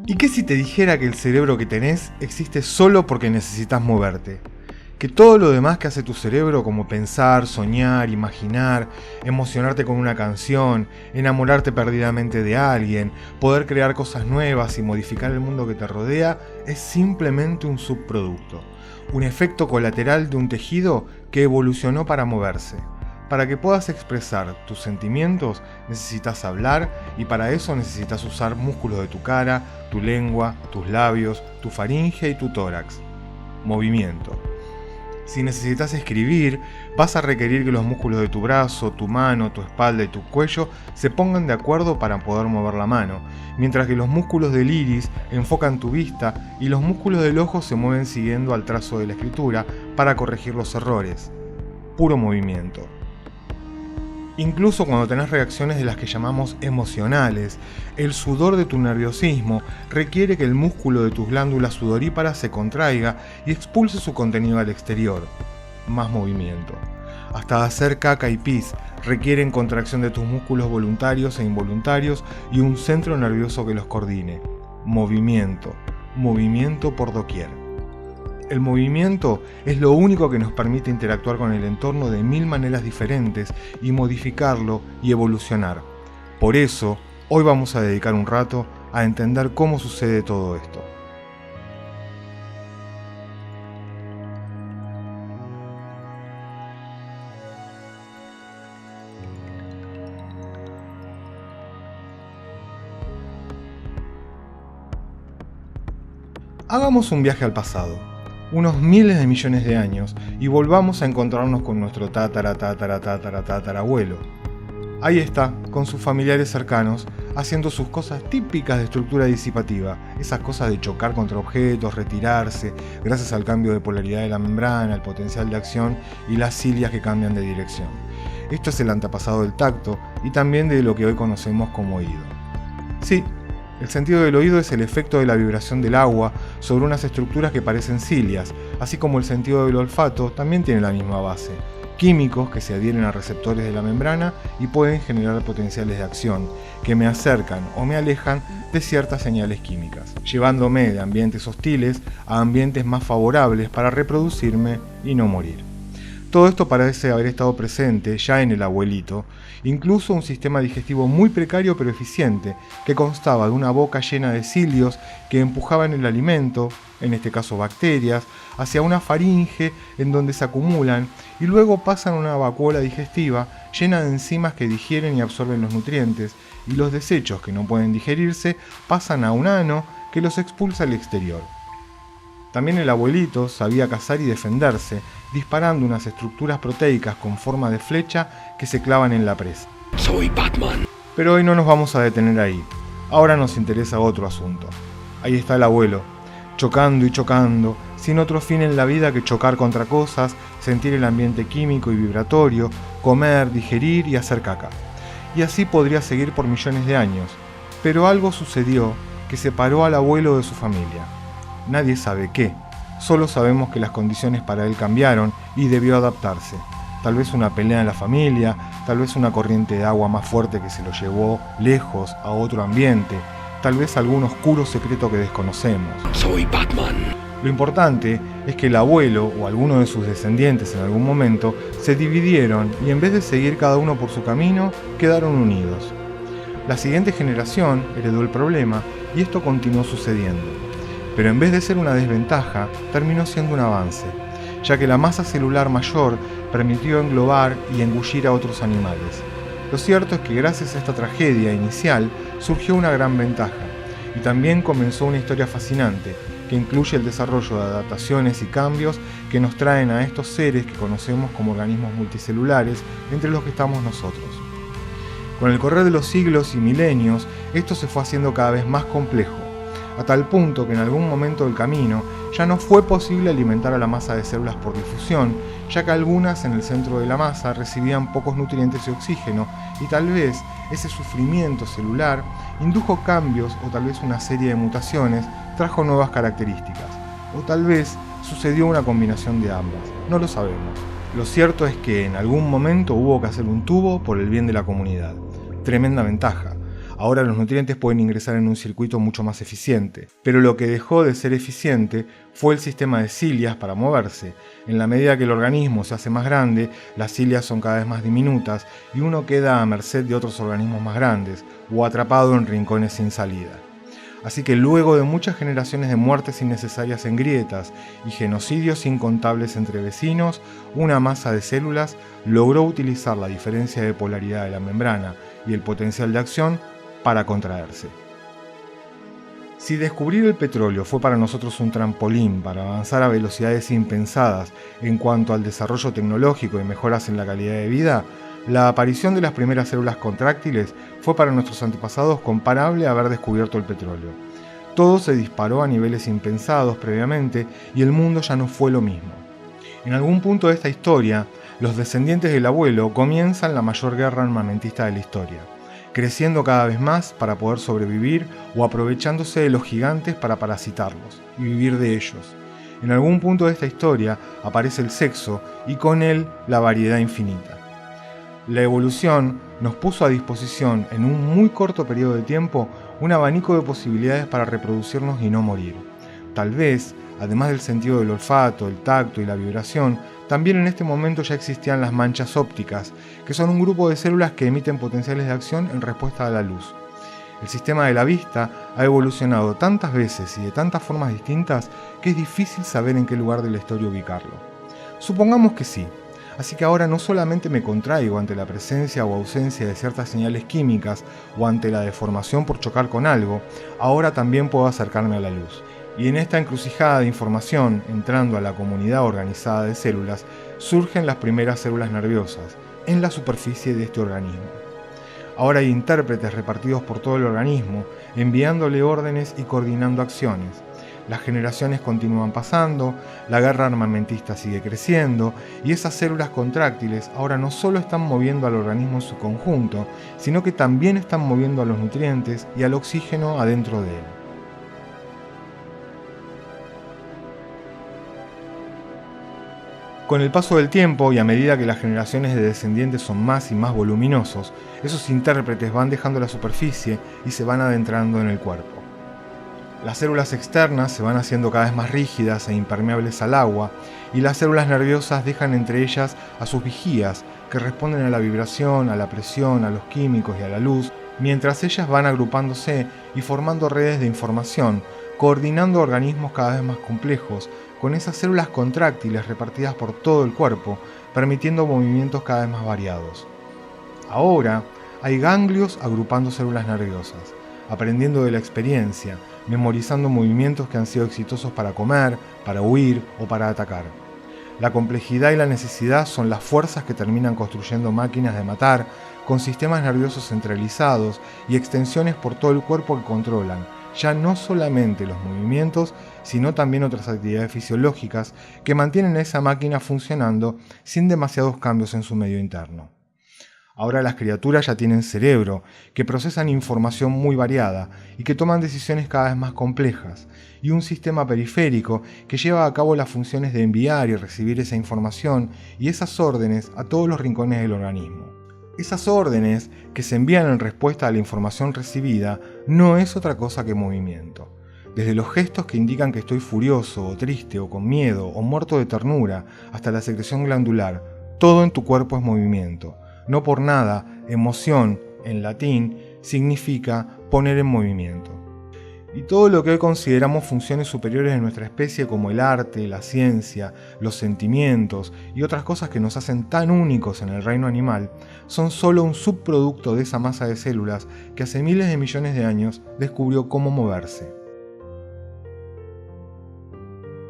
¿Y qué si te dijera que el cerebro que tenés existe solo porque necesitas moverte? Que todo lo demás que hace tu cerebro, como pensar, soñar, imaginar, emocionarte con una canción, enamorarte perdidamente de alguien, poder crear cosas nuevas y modificar el mundo que te rodea, es simplemente un subproducto, un efecto colateral de un tejido que evolucionó para moverse. Para que puedas expresar tus sentimientos necesitas hablar y para eso necesitas usar músculos de tu cara, tu lengua, tus labios, tu faringe y tu tórax. Movimiento. Si necesitas escribir, vas a requerir que los músculos de tu brazo, tu mano, tu espalda y tu cuello se pongan de acuerdo para poder mover la mano, mientras que los músculos del iris enfocan tu vista y los músculos del ojo se mueven siguiendo al trazo de la escritura para corregir los errores. Puro movimiento. Incluso cuando tenés reacciones de las que llamamos emocionales, el sudor de tu nerviosismo requiere que el músculo de tus glándulas sudoríparas se contraiga y expulse su contenido al exterior. Más movimiento. Hasta hacer caca y pis requieren contracción de tus músculos voluntarios e involuntarios y un centro nervioso que los coordine. Movimiento. Movimiento por doquier. El movimiento es lo único que nos permite interactuar con el entorno de 1000 maneras diferentes y modificarlo y evolucionar. Por eso, hoy vamos a dedicar un rato a entender cómo sucede todo esto. Hagamos un viaje al pasado. Unos miles de millones de años y volvamos a encontrarnos con nuestro tatarabuelo. Ahí está, con sus familiares cercanos, haciendo sus cosas típicas de estructura disipativa, esas cosas de chocar contra objetos, retirarse, gracias al cambio de polaridad de la membrana, el potencial de acción y las cilias que cambian de dirección. Esto es el antepasado del tacto y también de lo que hoy conocemos como oído. Sí, el sentido del oído es el efecto de la vibración del agua sobre unas estructuras que parecen cilias, así como el sentido del olfato también tiene la misma base. Químicos que se adhieren a receptores de la membrana y pueden generar potenciales de acción, que me acercan o me alejan de ciertas señales químicas, llevándome de ambientes hostiles a ambientes más favorables para reproducirme y no morir. Todo esto parece haber estado presente ya en el abuelito, incluso un sistema digestivo muy precario pero eficiente, que constaba de una boca llena de cilios que empujaban el alimento, en este caso bacterias, hacia una faringe en donde se acumulan y luego pasan a una vacuola digestiva llena de enzimas que digieren y absorben los nutrientes, y los desechos que no pueden digerirse pasan a un ano que los expulsa al exterior. También el abuelito sabía cazar y defenderse, disparando unas estructuras proteicas con forma de flecha que se clavan en la presa. Soy Batman. Pero hoy no nos vamos a detener ahí. Ahora nos interesa otro asunto. Ahí está el abuelo, chocando y chocando, sin otro fin en la vida que chocar contra cosas, sentir el ambiente químico y vibratorio, comer, digerir y hacer caca. Y así podría seguir por millones de años. Pero algo sucedió que separó al abuelo de su familia. Nadie sabe qué, solo sabemos que las condiciones para él cambiaron y debió adaptarse. Tal vez una pelea en la familia, tal vez una corriente de agua más fuerte que se lo llevó lejos a otro ambiente, tal vez algún oscuro secreto que desconocemos. Soy Batman. Lo importante es que el abuelo o alguno de sus descendientes en algún momento se dividieron y en vez de seguir cada uno por su camino, quedaron unidos. La siguiente generación heredó el problema y esto continuó sucediendo. Pero en vez de ser una desventaja, terminó siendo un avance, ya que la masa celular mayor permitió englobar y engullir a otros animales. Lo cierto es que gracias a esta tragedia inicial surgió una gran ventaja, y también comenzó una historia fascinante, que incluye el desarrollo de adaptaciones y cambios que nos traen a estos seres que conocemos como organismos multicelulares, entre los que estamos nosotros. Con el correr de los siglos y milenios, esto se fue haciendo cada vez más complejo, a tal punto que en algún momento del camino ya no fue posible alimentar a la masa de células por difusión, ya que algunas en el centro de la masa recibían pocos nutrientes y oxígeno, y tal vez ese sufrimiento celular indujo cambios o tal vez una serie de mutaciones trajo nuevas características, o tal vez sucedió una combinación de ambas, no lo sabemos. Lo cierto es que en algún momento hubo que hacer un tubo por el bien de la comunidad. Tremenda ventaja. Ahora los nutrientes pueden ingresar en un circuito mucho más eficiente. Pero lo que dejó de ser eficiente fue el sistema de cilias para moverse. En la medida que el organismo se hace más grande, las cilias son cada vez más diminutas y uno queda a merced de otros organismos más grandes o atrapado en rincones sin salida. Así que luego de muchas generaciones de muertes innecesarias en grietas y genocidios incontables entre vecinos, una masa de células logró utilizar la diferencia de polaridad de la membrana y el potencial de acción para contraerse. Si descubrir el petróleo fue para nosotros un trampolín para avanzar a velocidades impensadas en cuanto al desarrollo tecnológico y mejoras en la calidad de vida, la aparición de las primeras células contráctiles fue para nuestros antepasados comparable a haber descubierto el petróleo. Todo se disparó a niveles impensados previamente y el mundo ya no fue lo mismo. En algún punto de esta historia, los descendientes del abuelo comienzan la mayor guerra armamentista de la historia, creciendo cada vez más para poder sobrevivir o aprovechándose de los gigantes para parasitarlos y vivir de ellos. En algún punto de esta historia aparece el sexo y con él la variedad infinita. La evolución nos puso a disposición en un muy corto periodo de tiempo un abanico de posibilidades para reproducirnos y no morir. Tal vez, además del sentido del olfato, el tacto y la vibración, también en este momento ya existían las manchas ópticas, que son un grupo de células que emiten potenciales de acción en respuesta a la luz. El sistema de la vista ha evolucionado tantas veces y de tantas formas distintas que es difícil saber en qué lugar de la historia ubicarlo. Supongamos que sí. Así que ahora no solamente me contraigo ante la presencia o ausencia de ciertas señales químicas o ante la deformación por chocar con algo, ahora también puedo acercarme a la luz. Y en esta encrucijada de información, entrando a la comunidad organizada de células, surgen las primeras células nerviosas, en la superficie de este organismo. Ahora hay intérpretes repartidos por todo el organismo, enviándole órdenes y coordinando acciones. Las generaciones continúan pasando, la guerra armamentista sigue creciendo y esas células contráctiles ahora no solo están moviendo al organismo en su conjunto, sino que también están moviendo a los nutrientes y al oxígeno adentro de él. Con el paso del tiempo y a medida que las generaciones de descendientes son más y más voluminosos, esos intérpretes van dejando la superficie y se van adentrando en el cuerpo. Las células externas se van haciendo cada vez más rígidas e impermeables al agua, y las células nerviosas dejan entre ellas a sus vigías, que responden a la vibración, a la presión, a los químicos y a la luz, mientras ellas van agrupándose y formando redes de información, coordinando organismos cada vez más complejos, con esas células contráctiles repartidas por todo el cuerpo, permitiendo movimientos cada vez más variados. Ahora hay ganglios agrupando células nerviosas, aprendiendo de la experiencia, memorizando movimientos que han sido exitosos para comer, para huir o para atacar. La complejidad y la necesidad son las fuerzas que terminan construyendo máquinas de matar, con sistemas nerviosos centralizados y extensiones por todo el cuerpo que controlan, ya no solamente los movimientos, sino también otras actividades fisiológicas que mantienen a esa máquina funcionando sin demasiados cambios en su medio interno. Ahora las criaturas ya tienen cerebro, que procesan información muy variada y que toman decisiones cada vez más complejas, y un sistema periférico que lleva a cabo las funciones de enviar y recibir esa información y esas órdenes a todos los rincones del organismo. Esas órdenes que se envían en respuesta a la información recibida no es otra cosa que movimiento. Desde los gestos que indican que estoy furioso o triste o con miedo o muerto de ternura hasta la secreción glandular, todo en tu cuerpo es movimiento. No por nada, emoción, en latín, significa poner en movimiento. Y todo lo que hoy consideramos funciones superiores de nuestra especie como el arte, la ciencia, los sentimientos y otras cosas que nos hacen tan únicos en el reino animal, son solo un subproducto de esa masa de células que hace miles de millones de años descubrió cómo moverse.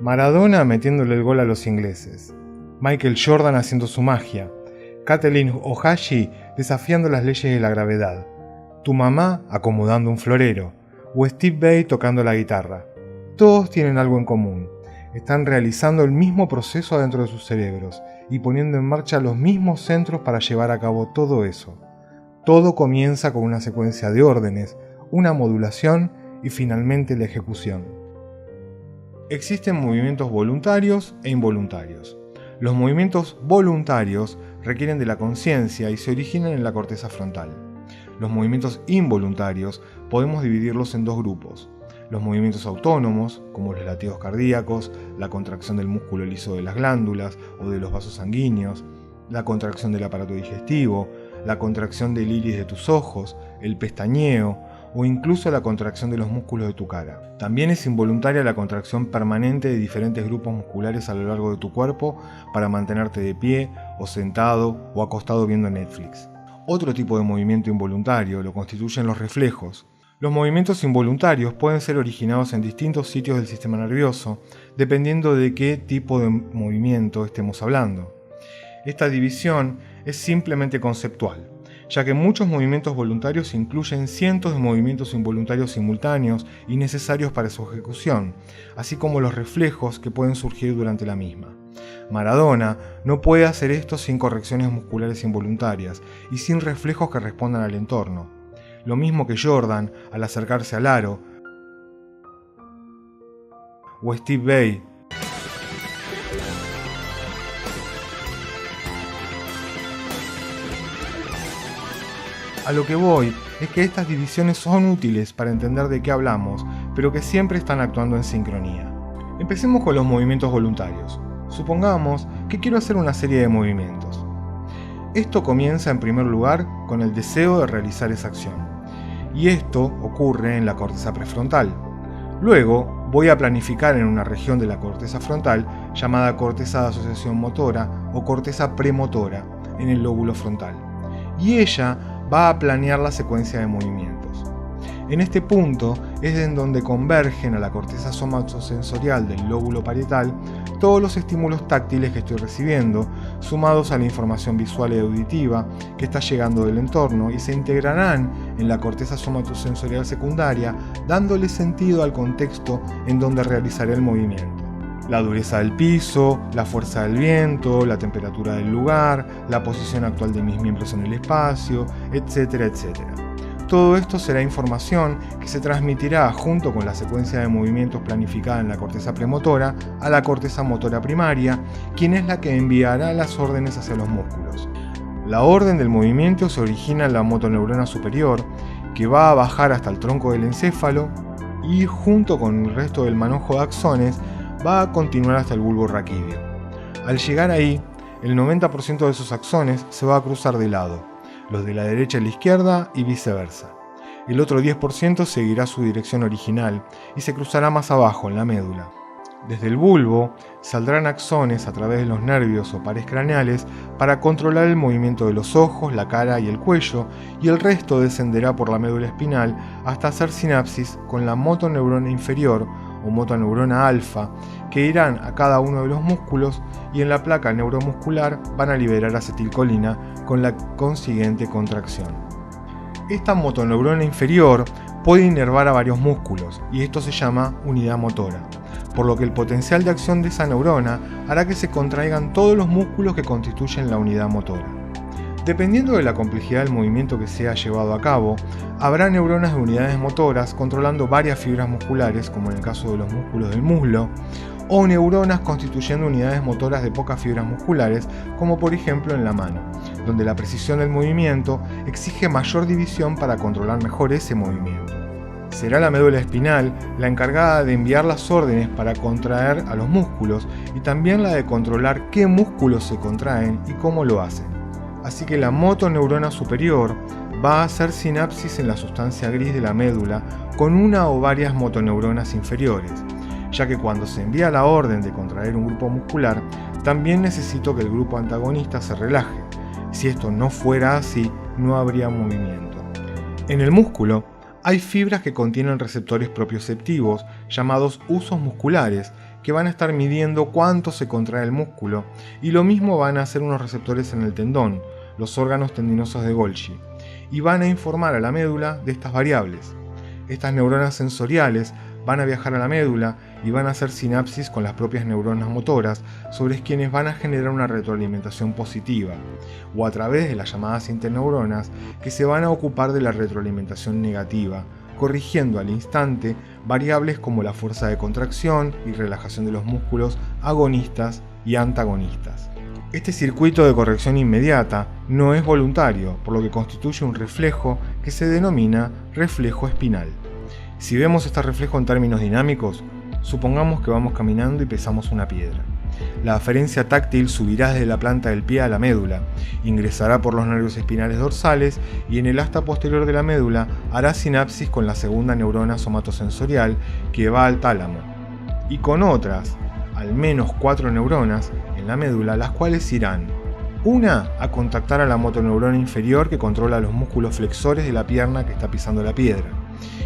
Maradona metiéndole el gol a los ingleses, Michael Jordan haciendo su magia, Kathleen Ohashi desafiando las leyes de la gravedad, tu mamá acomodando un florero, o Steve Vai tocando la guitarra. Todos tienen algo en común. Están realizando el mismo proceso dentro de sus cerebros y poniendo en marcha los mismos centros para llevar a cabo todo eso. Todo comienza con una secuencia de órdenes, una modulación y finalmente la ejecución. Existen movimientos voluntarios e involuntarios. Los movimientos voluntarios requieren de la conciencia y se originan en la corteza frontal. Los movimientos involuntarios podemos dividirlos en dos grupos. Los movimientos autónomos, como los latidos cardíacos, la contracción del músculo liso de las glándulas o de los vasos sanguíneos, la contracción del aparato digestivo, la contracción del iris de tus ojos, el pestañeo o incluso la contracción de los músculos de tu cara. También es involuntaria la contracción permanente de diferentes grupos musculares a lo largo de tu cuerpo para mantenerte de pie o sentado o acostado viendo Netflix. Otro tipo de movimiento involuntario lo constituyen los reflejos. Los movimientos involuntarios pueden ser originados en distintos sitios del sistema nervioso, dependiendo de qué tipo de movimiento estemos hablando. Esta división es simplemente conceptual, ya que muchos movimientos voluntarios incluyen cientos de movimientos involuntarios simultáneos y necesarios para su ejecución, así como los reflejos que pueden surgir durante la misma. Maradona no puede hacer esto sin correcciones musculares involuntarias y sin reflejos que respondan al entorno. Lo mismo que Jordan al acercarse al aro, o Steve Vai A lo que voy es que estas divisiones son útiles para entender de qué hablamos, pero que siempre están actuando en sincronía. Empecemos con los movimientos voluntarios. Supongamos que quiero hacer una serie de movimientos. Esto comienza en primer lugar con el deseo de realizar esa acción, y esto ocurre en la corteza prefrontal. Luego voy a planificar en una región de la corteza frontal llamada corteza de asociación motora o corteza premotora en el lóbulo frontal, y ella va a planear la secuencia de movimientos. En este punto es en donde convergen a la corteza somatosensorial del lóbulo parietal todos los estímulos táctiles que estoy recibiendo, sumados a la información visual y auditiva que está llegando del entorno y se integrarán en la corteza somatosensorial secundaria, dándole sentido al contexto en donde realizaré el movimiento. La dureza del piso, la fuerza del viento, la temperatura del lugar, la posición actual de mis miembros en el espacio, etcétera, etcétera. Todo esto será información que se transmitirá junto con la secuencia de movimientos planificada en la corteza premotora a la corteza motora primaria, quien es la que enviará las órdenes hacia los músculos. La orden del movimiento se origina en la motoneurona superior, que va a bajar hasta el tronco del encéfalo y junto con el resto del manojo de axones va a continuar hasta el bulbo raquídeo. Al llegar ahí, el 90% de esos axones se va a cruzar de lado, los de la derecha a la izquierda y viceversa. El otro 10% seguirá su dirección original y se cruzará más abajo, en la médula. Desde el bulbo saldrán axones a través de los nervios o pares craneales para controlar el movimiento de los ojos, la cara y el cuello, y el resto descenderá por la médula espinal hasta hacer sinapsis con la motoneurona inferior o motoneurona alfa, que irán a cada uno de los músculos y en la placa neuromuscular van a liberar acetilcolina con la consiguiente contracción. Esta motoneurona inferior puede inervar a varios músculos y esto se llama unidad motora, por lo que el potencial de acción de esa neurona hará que se contraigan todos los músculos que constituyen la unidad motora. Dependiendo de la complejidad del movimiento que sea llevado a cabo, habrá neuronas de unidades motoras controlando varias fibras musculares, como en el caso de los músculos del muslo, o neuronas constituyendo unidades motoras de pocas fibras musculares, como por ejemplo en la mano, donde la precisión del movimiento exige mayor división para controlar mejor ese movimiento. Será la médula espinal la encargada de enviar las órdenes para contraer a los músculos y también la de controlar qué músculos se contraen y cómo lo hacen. Así que la motoneurona superior va a hacer sinapsis en la sustancia gris de la médula con una o varias motoneuronas inferiores, ya que cuando se envía la orden de contraer un grupo muscular, también necesito que el grupo antagonista se relaje. Si esto no fuera así, no habría movimiento. En el músculo, hay fibras que contienen receptores propioceptivos, llamados husos musculares, que van a estar midiendo cuánto se contrae el músculo, y lo mismo van a hacer unos receptores en el tendón, los órganos tendinosos de Golgi, y van a informar a la médula de estas variables. Estas neuronas sensoriales van a viajar a la médula y van a hacer sinapsis con las propias neuronas motoras, sobre quienes van a generar una retroalimentación positiva, o a través de las llamadas interneuronas que se van a ocupar de la retroalimentación negativa, corrigiendo al instante variables como la fuerza de contracción y relajación de los músculos agonistas y antagonistas. Este circuito de corrección inmediata no es voluntario, por lo que constituye un reflejo que se denomina reflejo espinal. Si vemos este reflejo en términos dinámicos, supongamos que vamos caminando y pisamos una piedra. La aferencia táctil subirá desde la planta del pie a la médula, ingresará por los nervios espinales dorsales y en el asta posterior de la médula hará sinapsis con la segunda neurona somatosensorial que va al tálamo, y con otras, al menos 4 neuronas en la médula, las cuales irán: una a contactar a la motoneurona inferior que controla los músculos flexores de la pierna que está pisando la piedra,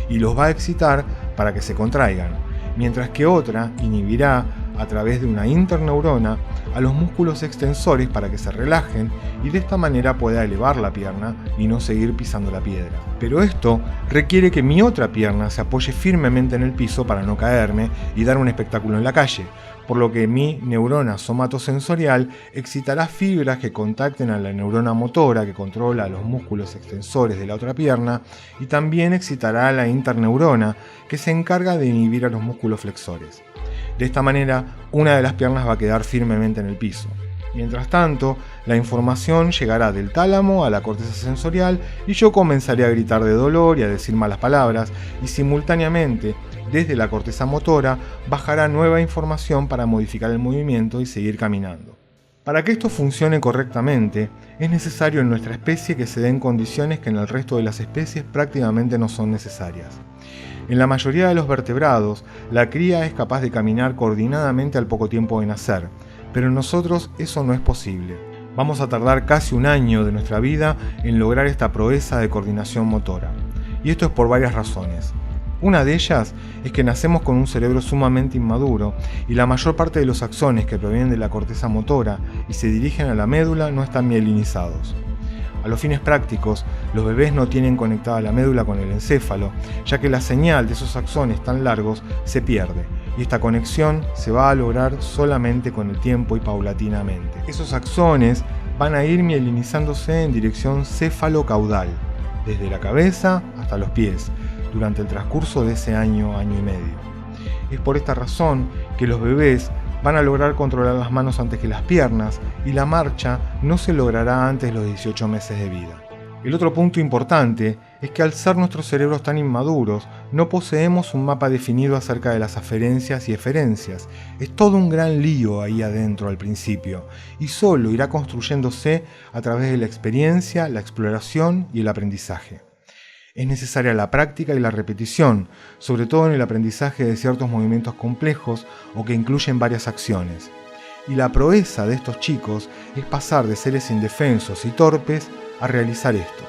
y los va a excitar para que se contraigan, mientras que otra inhibirá a través de una interneurona a los músculos extensores para que se relajen y de esta manera pueda elevar la pierna y no seguir pisando la piedra. Pero esto requiere que mi otra pierna se apoye firmemente en el piso para no caerme y dar un espectáculo en la calle, por lo que mi neurona somatosensorial excitará fibras que contacten a la neurona motora que controla los músculos extensores de la otra pierna y también excitará a la interneurona que se encarga de inhibir a los músculos flexores. De esta manera, una de las piernas va a quedar firmemente en el piso. Mientras tanto, la información llegará del tálamo a la corteza sensorial y yo comenzaré a gritar de dolor y a decir malas palabras, y simultáneamente, desde la corteza motora, bajará nueva información para modificar el movimiento y seguir caminando. Para que esto funcione correctamente, es necesario en nuestra especie que se den condiciones que en el resto de las especies prácticamente no son necesarias. En la mayoría de los vertebrados, la cría es capaz de caminar coordinadamente al poco tiempo de nacer, pero en nosotros eso no es posible. Vamos a tardar casi un año de nuestra vida en lograr esta proeza de coordinación motora. Y esto es por varias razones. Una de ellas es que nacemos con un cerebro sumamente inmaduro y la mayor parte de los axones que provienen de la corteza motora y se dirigen a la médula no están mielinizados. A los fines prácticos, los bebés no tienen conectada la médula con el encéfalo, ya que la señal de esos axones tan largos se pierde, y esta conexión se va a lograr solamente con el tiempo y paulatinamente. Esos axones van a ir mielinizándose en dirección céfalo-caudal, desde la cabeza hasta los pies, durante el transcurso de ese año, año y medio. Es por esta razón que los bebés van a lograr controlar las manos antes que las piernas y la marcha no se logrará antes de los 18 meses de vida. El otro punto importante es que al ser nuestros cerebros tan inmaduros, no poseemos un mapa definido acerca de las aferencias y eferencias. Es todo un gran lío ahí adentro al principio, y solo irá construyéndose a través de la experiencia, la exploración y el aprendizaje. Es necesaria la práctica y la repetición, sobre todo en el aprendizaje de ciertos movimientos complejos o que incluyen varias acciones. Y la proeza de estos chicos es pasar de seres indefensos y torpes a realizar esto.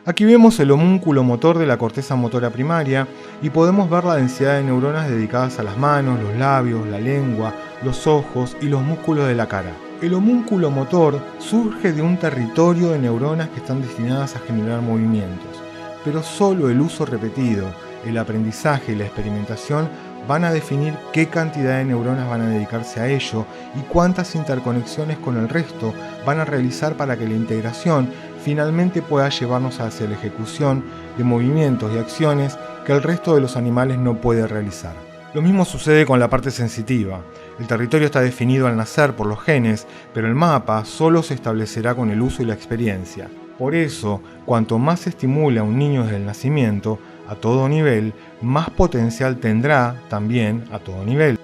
Aquí vemos el homúnculo motor de la corteza motora primaria y podemos ver la densidad de neuronas dedicadas a las manos, los labios, la lengua, los ojos y los músculos de la cara. El homúnculo motor surge de un territorio de neuronas que están destinadas a generar movimientos, pero solo el uso repetido, el aprendizaje y la experimentación van a definir qué cantidad de neuronas van a dedicarse a ello y cuántas interconexiones con el resto van a realizar para que la integración finalmente pueda llevarnos hacia la ejecución de movimientos y acciones que el resto de los animales no puede realizar. Lo mismo sucede con la parte sensitiva. El territorio está definido al nacer por los genes, pero el mapa solo se establecerá con el uso y la experiencia. Por eso, cuanto más se estimule a un niño desde el nacimiento, a todo nivel, más potencial tendrá también a todo nivel.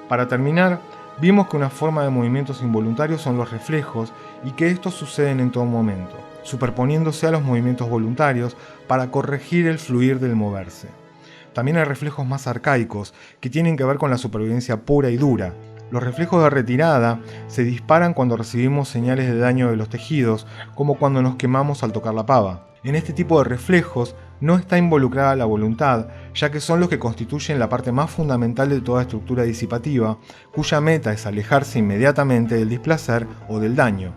Para terminar, vimos que una forma de movimientos involuntarios son los reflejos y que estos suceden en todo momento, superponiéndose a los movimientos voluntarios para corregir el fluir del moverse. También hay reflejos más arcaicos que tienen que ver con la supervivencia pura y dura. Los reflejos de retirada se disparan cuando recibimos señales de daño de los tejidos, como cuando nos quemamos al tocar la pava. En este tipo de reflejos no está involucrada la voluntad, ya que son los que constituyen la parte más fundamental de toda estructura disipativa, cuya meta es alejarse inmediatamente del displacer o del daño.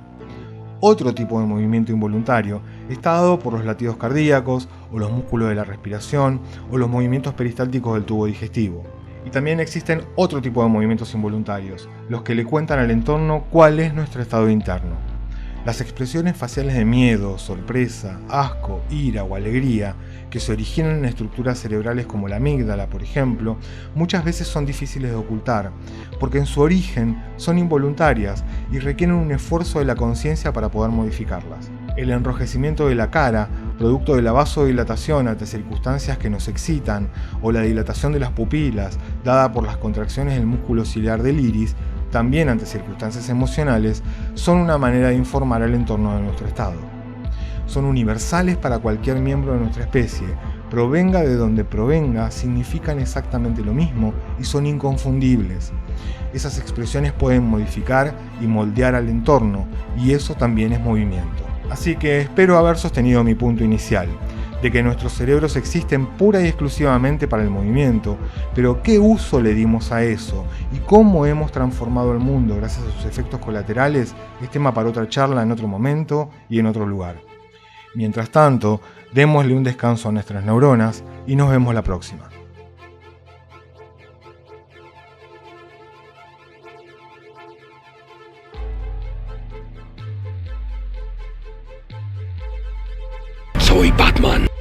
Otro tipo de movimiento involuntario está dado por los latidos cardíacos, o los músculos de la respiración, o los movimientos peristálticos del tubo digestivo. Y también existen otro tipo de movimientos involuntarios, los que le cuentan al entorno cuál es nuestro estado interno. Las expresiones faciales de miedo, sorpresa, asco, ira o alegría, que se originan en estructuras cerebrales como la amígdala, por ejemplo, muchas veces son difíciles de ocultar, porque en su origen son involuntarias y requieren un esfuerzo de la conciencia para poder modificarlas. El enrojecimiento de la cara, producto de la vasodilatación ante circunstancias que nos excitan, o la dilatación de las pupilas, dada por las contracciones del músculo ciliar del iris, también ante circunstancias emocionales, son una manera de informar al entorno de nuestro estado. Son universales para cualquier miembro de nuestra especie, provenga de donde provenga, significan exactamente lo mismo y son inconfundibles. Esas expresiones pueden modificar y moldear al entorno, y eso también es movimiento. Así que espero haber sostenido mi punto inicial, de que nuestros cerebros existen pura y exclusivamente para el movimiento, pero ¿qué uso le dimos a eso? ¿Y cómo hemos transformado el mundo gracias a sus efectos colaterales? Es tema para otra charla en otro momento y en otro lugar. Mientras tanto, démosle un descanso a nuestras neuronas y nos vemos la próxima. Soy Batman.